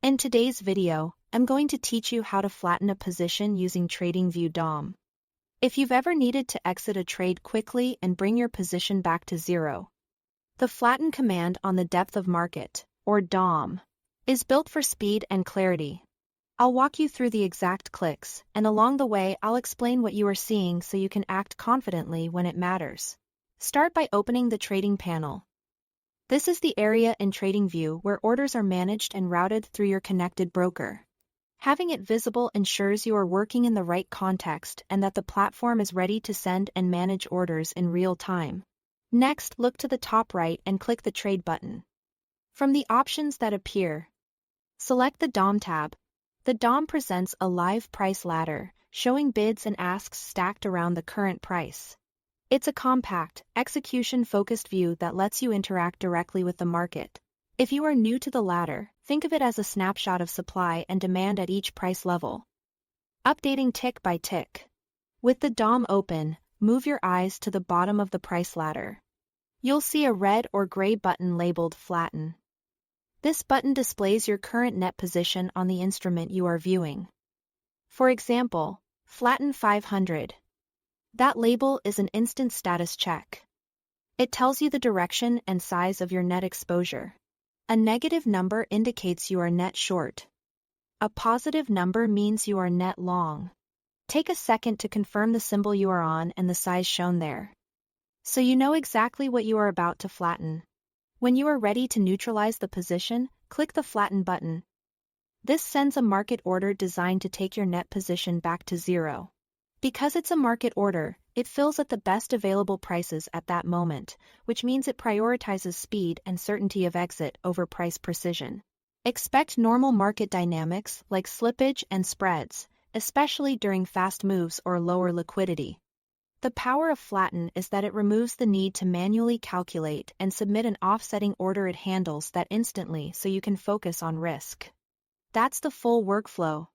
In today's video, I'm going to teach you how to flatten a position using TradingView DOM. If you've ever needed to exit a trade quickly and bring your position back to zero, the flatten command on the depth of market, or DOM, is built for speed and clarity. I'll walk you through the exact clicks, and along the way I'll explain what you are seeing so you can act confidently when it matters. Start by opening the trading panel. This is the area in TradingView where orders are managed and routed through your connected broker. Having it visible ensures you are working in the right context and that the platform is ready to send and manage orders in real time. Next, look to the top right and click the Trade button. From the options that appear, select the DOM tab. The DOM presents a live price ladder, showing bids and asks stacked around the current price. It's a compact, execution-focused view that lets you interact directly with the market. If you are new to the ladder, think of it as a snapshot of supply and demand at each price level. Updating tick by tick. With the DOM open, move your eyes to the bottom of the price ladder. You'll see a red or gray button labeled Flatten. This button displays your current net position on the instrument you are viewing. For example, Flatten 500. That label is an instant status check. It tells you the direction and size of your net exposure. A negative number indicates you are net short. A positive number means you are net long. Take a second to confirm the symbol you are on and the size shown there, so you know exactly what you are about to flatten. When you are ready to neutralize the position, click the Flatten button. This sends a market order designed to take your net position back to zero. Because it's a market order, it fills at the best available prices at that moment, which means it prioritizes speed and certainty of exit over price precision. Expect normal market dynamics like slippage and spreads, especially during fast moves or lower liquidity. The power of Flatten is that it removes the need to manually calculate and submit an offsetting order. It handles that instantly so you can focus on risk. That's the full workflow.